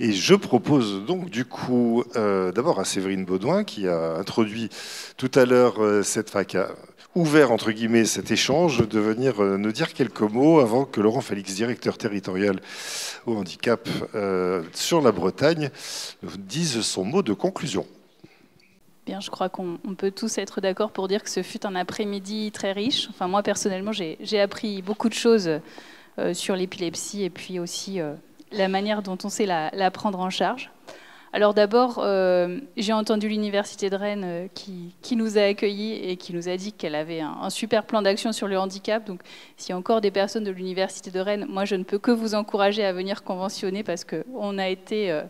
Et je propose donc du coup d'abord à Séverine Baudouin qui a introduit tout à l'heure qui a ouvert entre guillemets cet échange, de venir nous dire quelques mots avant que Laurent Félix, directeur territorial au handicap sur la Bretagne, dise son mot de conclusion. Bien, je crois qu'on peut tous être d'accord pour dire que ce fut un après-midi très riche. Enfin, moi personnellement, j'ai appris beaucoup de choses sur l'épilepsie et puis aussi la manière dont on sait la prendre en charge. Alors d'abord, j'ai entendu l'Université de Rennes qui nous a accueillis et qui nous a dit qu'elle avait un super plan d'action sur le handicap. Donc s'il y a encore des personnes de l'Université de Rennes, moi je ne peux que vous encourager à venir conventionner parce qu'on a été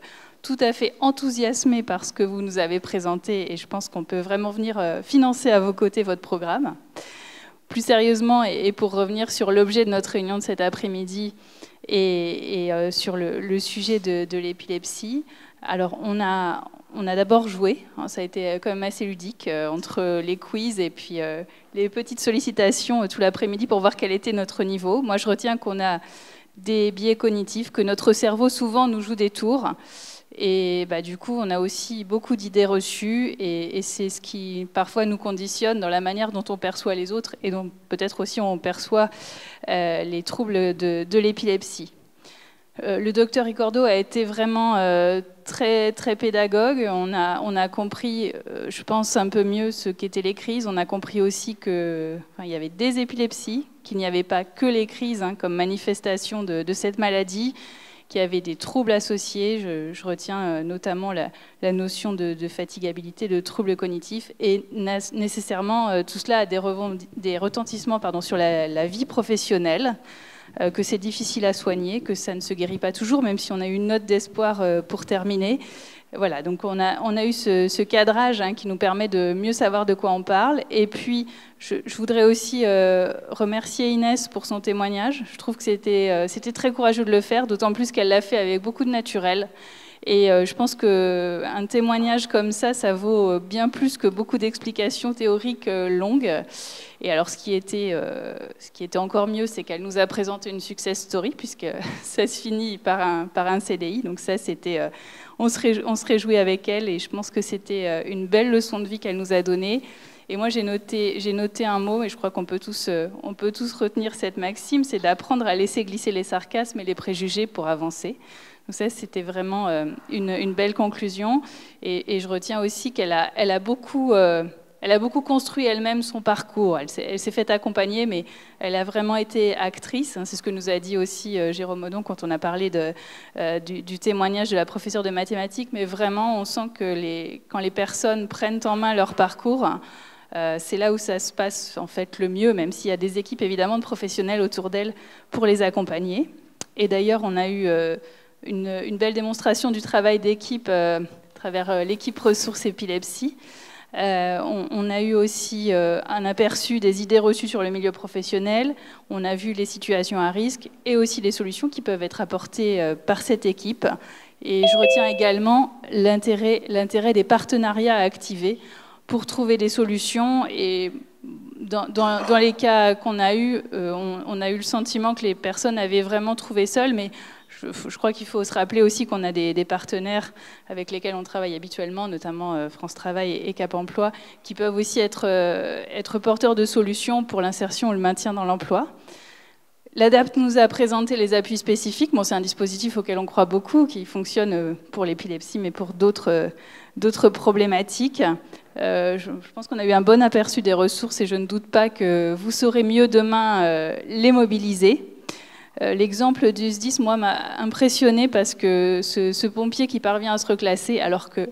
tout à fait enthousiasmés par ce que vous nous avez présenté et je pense qu'on peut vraiment venir financer à vos côtés votre programme. Plus sérieusement, et pour revenir sur l'objet de notre réunion de cet après-midi et sur le sujet de l'épilepsie, alors on a d'abord joué, hein, ça a été quand même assez ludique, entre les quiz et puis les petites sollicitations tout l'après-midi pour voir quel était notre niveau. Moi je retiens qu'on a des biais cognitifs, que notre cerveau souvent nous joue des tours. Et du coup, on a aussi beaucoup d'idées reçues et c'est ce qui parfois nous conditionne dans la manière dont on perçoit les autres et dont peut-être aussi on perçoit les troubles de l'épilepsie. Le docteur Ricordo a été vraiment très, très pédagogue. On a compris, je pense, un peu mieux ce qu'étaient les crises. On a compris aussi qu'il y avait des épilepsies, qu'il n'y avait pas que les crises comme manifestation de cette maladie, qu'il y avait des troubles associés. Je retiens notamment la notion de fatigabilité, de troubles cognitifs. Et nécessairement, tout cela a des retentissements sur la vie professionnelle. Que c'est difficile à soigner, que ça ne se guérit pas toujours, même si on a eu une note d'espoir pour terminer. Voilà, donc on a eu ce cadrage qui nous permet de mieux savoir de quoi on parle. Et puis, je voudrais aussi remercier Inès pour son témoignage. Je trouve que c'était très courageux de le faire, d'autant plus qu'elle l'a fait avec beaucoup de naturel. Et je pense qu'un témoignage comme ça vaut bien plus que beaucoup d'explications théoriques longues. Et alors, ce qui était encore mieux, c'est qu'elle nous a présenté une success story, puisque ça se finit par un CDI. Donc ça, c'était, on se réjouit avec elle, et je pense que c'était une belle leçon de vie qu'elle nous a donnée. Et moi, j'ai noté un mot, et je crois qu'on peut tous retenir cette maxime, c'est d'apprendre à laisser glisser les sarcasmes et les préjugés pour avancer. Donc ça, c'était vraiment une belle conclusion. Et je retiens aussi qu'elle a beaucoup construit elle-même son parcours. Elle s'est faite accompagner, mais elle a vraiment été actrice. C'est ce que nous a dit aussi Jérôme Audon quand on a parlé du témoignage de la professeure de mathématiques. Mais vraiment, on sent que quand les personnes prennent en main leur parcours, c'est là où ça se passe en fait le mieux, même s'il y a des équipes évidemment de professionnels autour d'elle pour les accompagner. Et d'ailleurs, on a eu une belle démonstration du travail d'équipe à travers l'équipe ressources épilepsie. On a eu aussi un aperçu des idées reçues sur le milieu professionnel. On a vu les situations à risque et aussi les solutions qui peuvent être apportées par cette équipe. Et je retiens également l'intérêt des partenariats à activer pour trouver des solutions. Et dans les cas qu'on a eus, on a eu le sentiment que les personnes avaient vraiment trouvé seules, mais je crois qu'il faut se rappeler aussi qu'on a des partenaires avec lesquels on travaille habituellement, notamment France Travail et Cap Emploi, qui peuvent aussi être porteurs de solutions pour l'insertion ou le maintien dans l'emploi. L'ADAPT nous a présenté les appuis spécifiques. Bon, c'est un dispositif auquel on croit beaucoup, qui fonctionne pour l'épilepsie, mais pour d'autres problématiques. Je pense qu'on a eu un bon aperçu des ressources et je ne doute pas que vous saurez mieux demain les mobiliser. L'exemple du SDIS, moi, m'a impressionné parce que ce pompier qui parvient à se reclasser, alors que,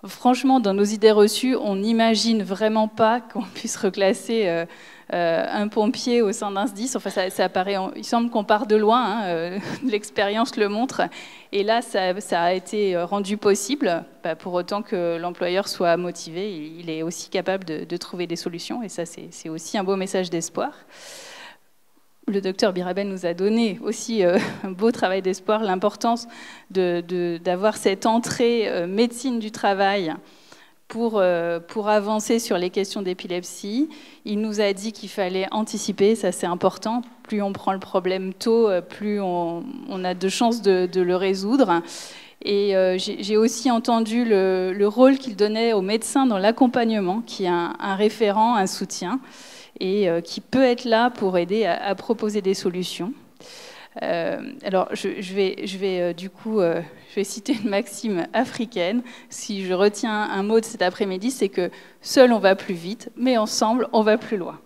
franchement, dans nos idées reçues, on n'imagine vraiment pas qu'on puisse reclasser un pompier au sein d'un SDIS. Enfin, ça paraît, il semble qu'on part de loin, l'expérience le montre. Et là, ça a été rendu possible, pour autant que l'employeur soit motivé. Il est aussi capable de trouver des solutions. Et ça, c'est aussi un beau message d'espoir. Le docteur Birabel nous a donné aussi un beau travail d'espoir, l'importance d'avoir cette entrée médecine du travail pour avancer sur les questions d'épilepsie. Il nous a dit qu'il fallait anticiper, ça c'est important. Plus on prend le problème tôt, plus on a de chances de le résoudre. Et j'ai aussi entendu le rôle qu'il donnait aux médecins dans l'accompagnement, qui est un référent, un soutien, et qui peut être là pour aider à proposer des solutions. Alors, je vais citer une maxime africaine. Si je retiens un mot de cet après-midi, c'est que seul on va plus vite, mais ensemble on va plus loin.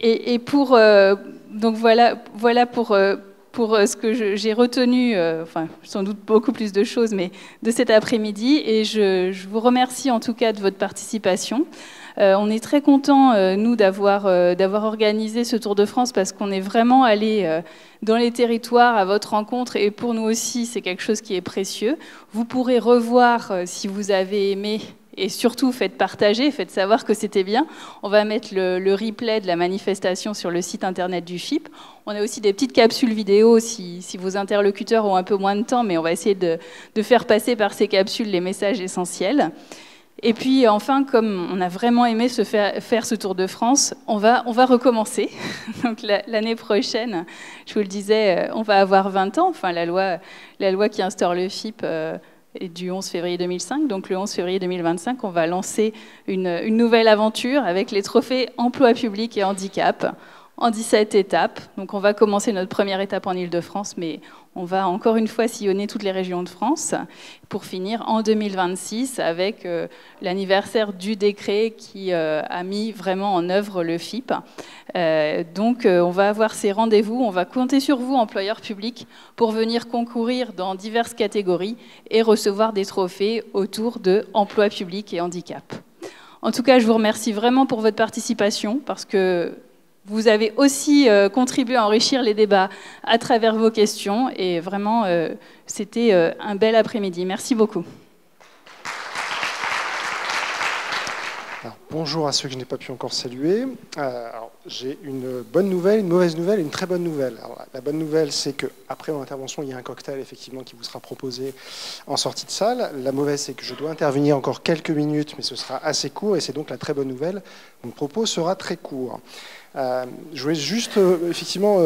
Et donc voilà pour ce que j'ai retenu, enfin sans doute beaucoup plus de choses, mais de cet après-midi. Et je vous remercie en tout cas de votre participation. On est très contents, nous, d'avoir organisé ce Tour de France parce qu'on est vraiment allé dans les territoires à votre rencontre et pour nous aussi, c'est quelque chose qui est précieux. Vous pourrez revoir si vous avez aimé et surtout faites partager, faites savoir que c'était bien. On va mettre le replay de la manifestation sur le site internet du FIP. On a aussi des petites capsules vidéo si vos interlocuteurs ont un peu moins de temps, mais on va essayer de faire passer par ces capsules les messages essentiels. Et puis enfin, comme on a vraiment aimé faire ce Tour de France, on va recommencer. Donc l'année prochaine, je vous le disais, on va avoir 20 ans. Enfin, la loi qui instaure le FIP est du 11 février 2005. Donc le 11 février 2025, on va lancer une nouvelle aventure avec les trophées emploi public et handicap en 17 étapes. Donc on va commencer notre première étape en Île-de-France, mais on va encore une fois sillonner toutes les régions de France pour finir en 2026 avec l'anniversaire du décret qui a mis vraiment en œuvre le FIP. Donc on va avoir ces rendez-vous, on va compter sur vous, employeurs publics, pour venir concourir dans diverses catégories et recevoir des trophées autour de emploi public et handicap. En tout cas, je vous remercie vraiment pour votre participation parce que vous avez aussi contribué à enrichir les débats à travers vos questions et vraiment, c'était un bel après-midi. Merci beaucoup. Alors, bonjour à ceux que je n'ai pas pu encore saluer. J'ai une bonne nouvelle, une mauvaise nouvelle et une très bonne nouvelle. Alors, la bonne nouvelle, c'est qu'après mon intervention, il y a un cocktail effectivement qui vous sera proposé en sortie de salle. La mauvaise, c'est que je dois intervenir encore quelques minutes, mais ce sera assez court et c'est donc la très bonne nouvelle. Mon propos sera très court. Je voulais juste, effectivement,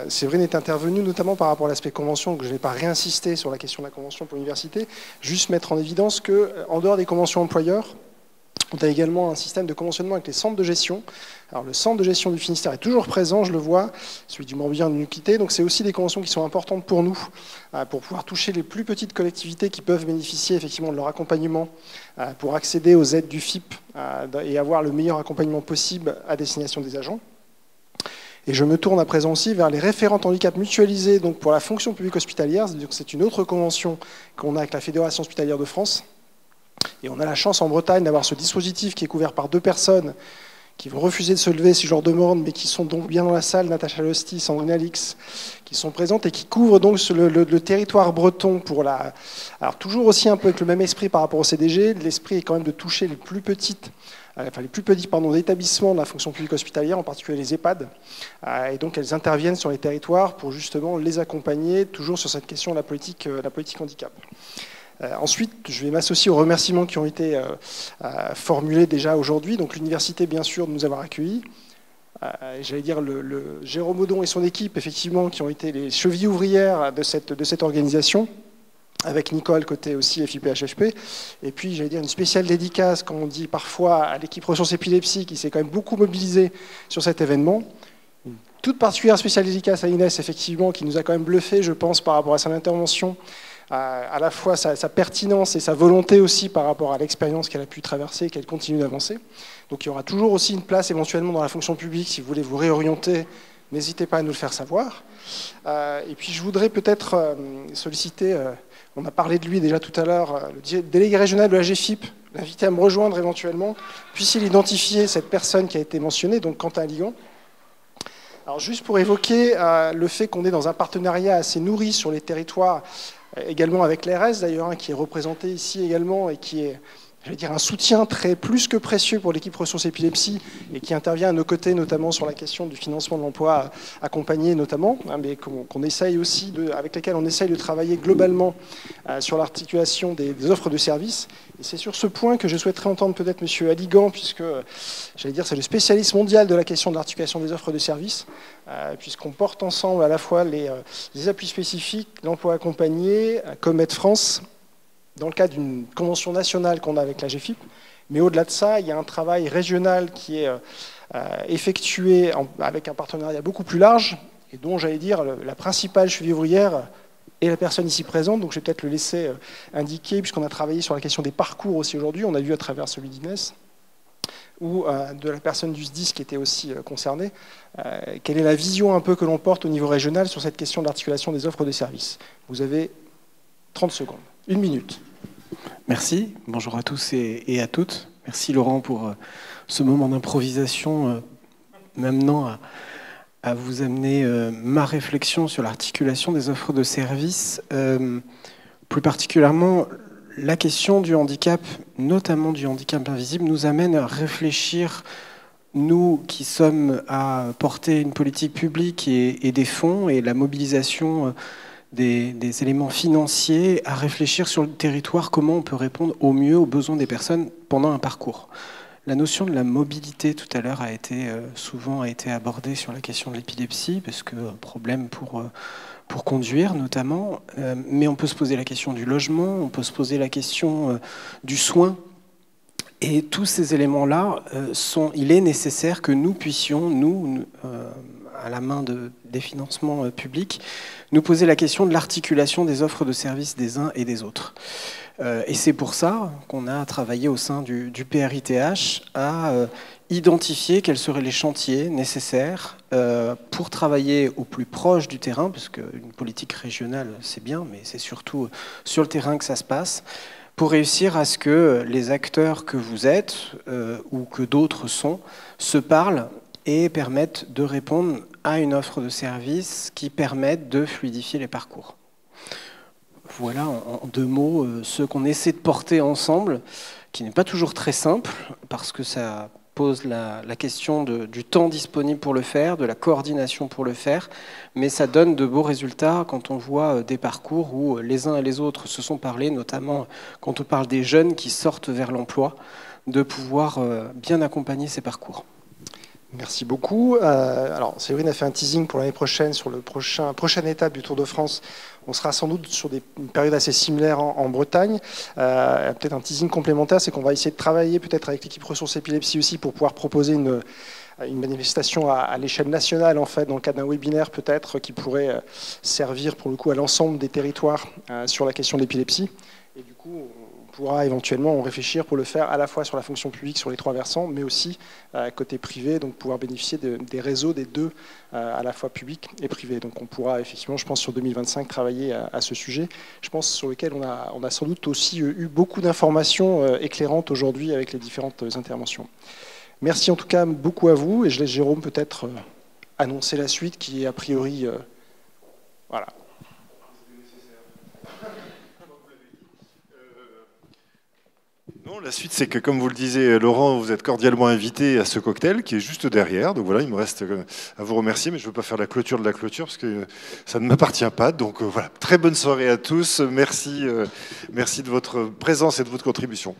Séverine est intervenue notamment par rapport à l'aspect convention, que je n'ai pas réinsisté sur la question de la convention pour l'université, juste mettre en évidence qu'en dehors des conventions employeurs, on a également un système de conventionnement avec les centres de gestion. Alors le centre de gestion du Finistère est toujours présent, je le vois, celui du Morbihan de nous quitter, donc c'est aussi des conventions qui sont importantes pour nous, pour pouvoir toucher les plus petites collectivités qui peuvent bénéficier effectivement de leur accompagnement, pour accéder aux aides du FIP et avoir le meilleur accompagnement possible à destination des agents. Et je me tourne à présent aussi vers les référentes handicap mutualisées donc pour la fonction publique hospitalière, c'est une autre convention qu'on a avec la Fédération hospitalière de France. Et on a la chance en Bretagne d'avoir ce dispositif qui est couvert par 2 personnes qui vont refuser de se lever si je leur demande, mais qui sont donc bien dans la salle, Natacha Losti, Sandrine Alix, qui sont présentes et qui couvrent donc le territoire breton pour la... Alors toujours aussi un peu avec le même esprit par rapport au CDG, l'esprit est quand même de toucher les plus petits établissements de la fonction publique hospitalière, en particulier les EHPAD, et donc elles interviennent sur les territoires pour justement les accompagner, toujours sur cette question de la politique handicap. Ensuite, je vais m'associer aux remerciements qui ont été formulés déjà aujourd'hui. Donc l'université, bien sûr, de nous avoir accueillis. J'allais dire le Jérôme Audon et son équipe, effectivement, qui ont été les chevilles ouvrières de cette organisation, avec Nicole côté aussi FIP-HFP. Et puis, j'allais dire une spéciale dédicace, comme on dit parfois, à l'équipe ressources épilepsie, qui s'est quand même beaucoup mobilisée sur cet événement. Une toute particulière spéciale dédicace à Inès, effectivement, qui nous a quand même bluffé, je pense, par rapport à son intervention, à la fois sa pertinence et sa volonté aussi par rapport à l'expérience qu'elle a pu traverser et qu'elle continue d'avancer. Donc il y aura toujours aussi une place éventuellement dans la fonction publique. Si vous voulez vous réorienter, n'hésitez pas à nous le faire savoir. Et puis je voudrais peut-être solliciter, on a parlé de lui déjà tout à l'heure, le délégué régional de la GFIP, l'inviter à me rejoindre éventuellement, puisse-t-il identifier cette personne qui a été mentionnée, donc Quentin Ligan. Alors juste pour évoquer le fait qu'on est dans un partenariat assez nourri sur les territoires, également avec l'ARS d'ailleurs, qui est représenté ici également et qui est un soutien très plus que précieux pour l'équipe ressources épilepsie et qui intervient à nos côtés, notamment sur la question du financement de l'emploi accompagné notamment, mais qu'on essaye aussi avec lesquels on essaye de travailler globalement sur l'articulation des offres de services. Et c'est sur ce point que je souhaiterais entendre peut-être M. Aligan, puisque c'est le spécialiste mondial de la question de l'articulation des offres de services, puisqu'on porte ensemble à la fois les appuis spécifiques, l'emploi accompagné, Comet France, dans le cadre d'une convention nationale qu'on a avec la GFIP. Mais au-delà de ça, il y a un travail régional qui est effectué avec un partenariat beaucoup plus large, et dont, la principale cheville ouvrière est la personne ici présente. Donc je vais peut-être le laisser indiquer, puisqu'on a travaillé sur la question des parcours aussi aujourd'hui. On a vu à travers celui d'Inès, ou de la personne du SDIS qui était aussi concernée, quelle est la vision un peu que l'on porte au niveau régional sur cette question de l'articulation des offres de services. Vous avez 30 secondes. 1 minute. Merci. Bonjour à tous et à toutes. Merci Laurent pour ce moment d'improvisation m'amenant à vous amener ma réflexion sur l'articulation des offres de services. Plus particulièrement, la question du handicap, notamment du handicap invisible, nous amène à réfléchir, nous qui sommes à porter une politique publique et des fonds et la mobilisation des éléments financiers, à réfléchir sur le territoire comment on peut répondre au mieux aux besoins des personnes pendant un parcours. La notion de la mobilité tout à l'heure a été souvent abordée sur la question de l'épilepsie, parce que problème pour conduire notamment, mais on peut se poser la question du logement, on peut se poser la question du soin. Et tous ces éléments-là, il est nécessaire que nous puissions, nous à la main des financements publics, nous poser la question de l'articulation des offres de services des uns et des autres. Et c'est pour ça qu'on a travaillé au sein du PRITH à identifier quels seraient les chantiers nécessaires pour travailler au plus proche du terrain, parce qu'une politique régionale, c'est bien, mais c'est surtout sur le terrain que ça se passe, pour réussir à ce que les acteurs que vous êtes ou que d'autres sont se parlent et permettent de répondre à une offre de service qui permette de fluidifier les parcours. Voilà en 2 mots ce qu'on essaie de porter ensemble, qui n'est pas toujours très simple, parce que ça pose la question du temps disponible pour le faire, de la coordination pour le faire, mais ça donne de beaux résultats quand on voit des parcours où les uns et les autres se sont parlé, notamment quand on parle des jeunes qui sortent vers l'emploi, de pouvoir bien accompagner ces parcours. Merci beaucoup. Alors, Séverine a fait un teasing pour l'année prochaine sur le prochaine étape du Tour de France. On sera sans doute sur une période assez similaire en Bretagne. Peut-être un teasing complémentaire, c'est qu'on va essayer de travailler peut-être avec l'équipe ressources épilepsie aussi pour pouvoir proposer une manifestation à l'échelle nationale, en fait, dans le cadre d'un webinaire peut-être, qui pourrait servir pour le coup à l'ensemble des territoires sur la question de l'épilepsie. Et du coup, on pourra éventuellement en réfléchir pour le faire à la fois sur la fonction publique, sur les 3 versants, mais aussi côté privé, donc pouvoir bénéficier des réseaux des 2, à la fois public et privé. Donc on pourra effectivement, je pense, sur 2025, travailler à ce sujet. Je pense sur lequel on a sans doute aussi eu beaucoup d'informations éclairantes aujourd'hui avec les différentes interventions. Merci en tout cas beaucoup à vous, et je laisse Jérôme peut-être annoncer la suite qui est a priori... voilà. Non, la suite, c'est que, comme vous le disiez, Laurent, vous êtes cordialement invité à ce cocktail qui est juste derrière. Donc voilà, il me reste à vous remercier, mais je ne veux pas faire la clôture de la clôture parce que ça ne m'appartient pas. Donc voilà, très bonne soirée à tous. Merci de votre présence et de votre contribution.